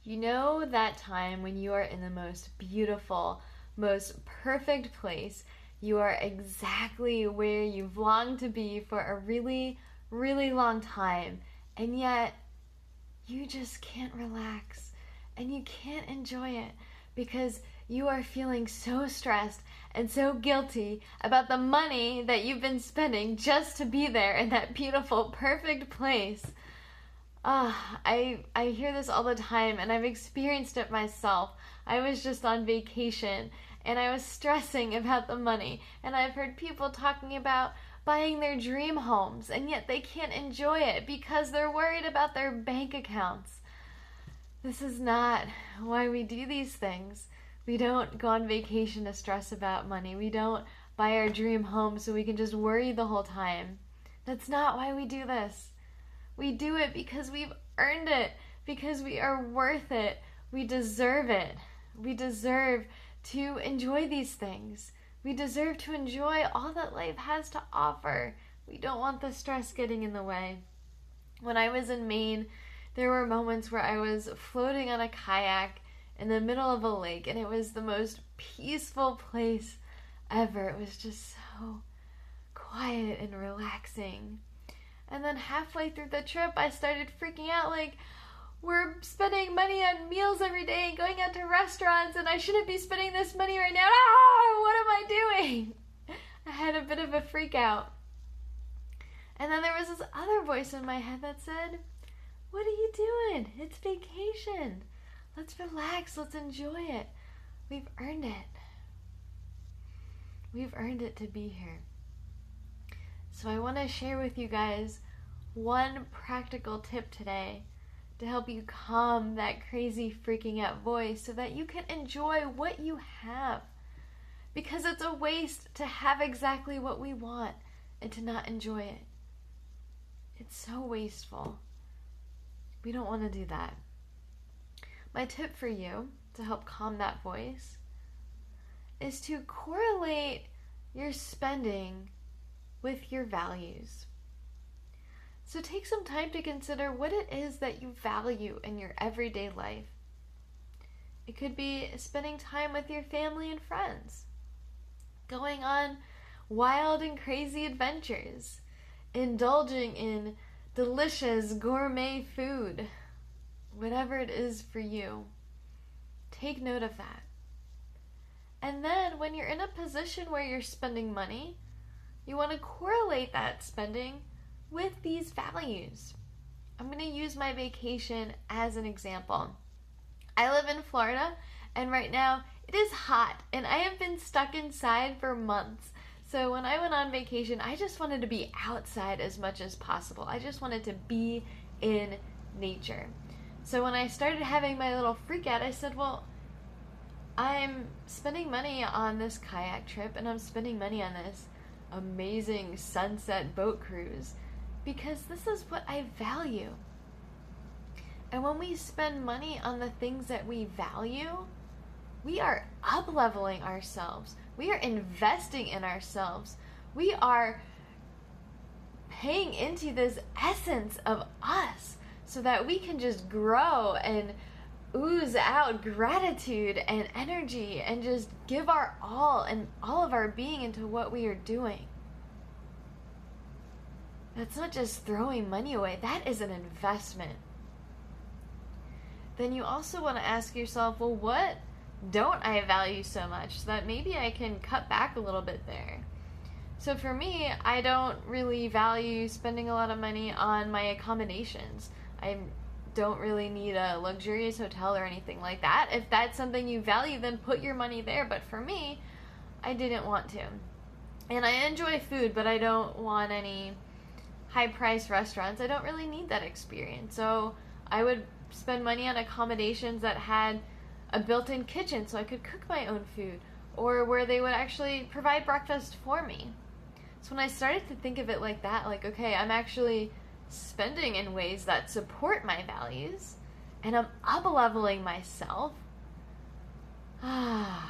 You know that time when you are in the most beautiful, most perfect place. You are exactly where you've longed to be for a really, really long time, and yet you just can't relax and you can't enjoy it because you are feeling so stressed and so guilty about the money that you've been spending just to be there in that beautiful, perfect place. I hear this all the time and I've experienced it myself. I was just on vacation and I was stressing about the money, and I've heard people talking about buying their dream homes and yet they can't enjoy it because they're worried about their bank accounts. This is not why we do these things. We don't go on vacation to stress about money. We don't buy our dream home so we can just worry the whole time. That's not why we do this. We do it because we've earned it, because we are worth it. We deserve it. We deserve to enjoy these things. We deserve to enjoy all that life has to offer. We don't want the stress getting in the way. When I was in Maine, there were moments where I was floating on a kayak in the middle of a lake, and it was the most peaceful place ever. It was just so quiet and relaxing. And then halfway through the trip, I started freaking out like, we're spending money on meals every day and going out to restaurants, and I shouldn't be spending this money right now. Ah, what am I doing? I had a bit of a freak out. And then there was this other voice in my head that said, what are you doing? It's vacation. Let's relax. Let's enjoy it. We've earned it. We've earned it to be here. So I want to share with you guys one practical tip today to help you calm that crazy freaking out voice so that you can enjoy what you have. Because it's a waste to have exactly what we want and to not enjoy it. It's so wasteful. We don't want to do that. My tip for you to help calm that voice is to correlate your spending with your values. So take some time to consider what it is that you value in your everyday life. It could be spending time with your family and friends, going on wild and crazy adventures, indulging in delicious gourmet food, whatever it is for you. Take note of that. And then when you're in a position where you're spending money, you want to correlate that spending with these values. I'm going to use my vacation as an example. I live in Florida, and right now it is hot, and I have been stuck inside for months. So when I went on vacation, I just wanted to be outside as much as possible. I just wanted to be in nature. So when I started having my little freak out, I said, well, I'm spending money on this kayak trip, and I'm spending money on this amazing sunset boat cruise because this is what I value. And when we spend money on the things that we value, we are up-leveling ourselves. We are investing in ourselves. We are paying into this essence of us so that we can just grow and ooze out gratitude and energy and just give our all and all of our being into what we are doing. That's not just throwing money away. That is an investment. Then you also want to ask yourself, well, what don't I value so much so that maybe I can cut back a little bit there? So for me, I don't really value spending a lot of money on my accommodations. I don't really need a luxurious hotel or anything like that. If that's something you value, then put your money there. But for me, I didn't want to. And I enjoy food, but I don't want any high-priced restaurants. I don't really need that experience. So I would spend money on accommodations that had a built-in kitchen so I could cook my own food, or where they would actually provide breakfast for me. So when I started to think of it like that, like, okay, I'm actually spending in ways that support my values, and I'm up-leveling myself, now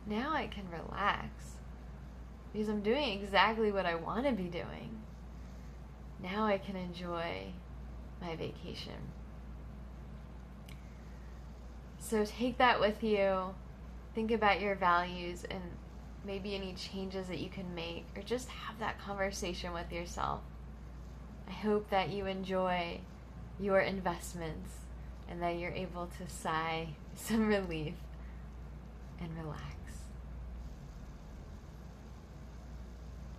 I can relax because I'm doing exactly what I want to be doing. Now I can enjoy my vacation. So take that with you. Think about your values and maybe any changes that you can make, or just have that conversation with yourself. I hope that you enjoy your investments and that you're able to sigh some relief and relax.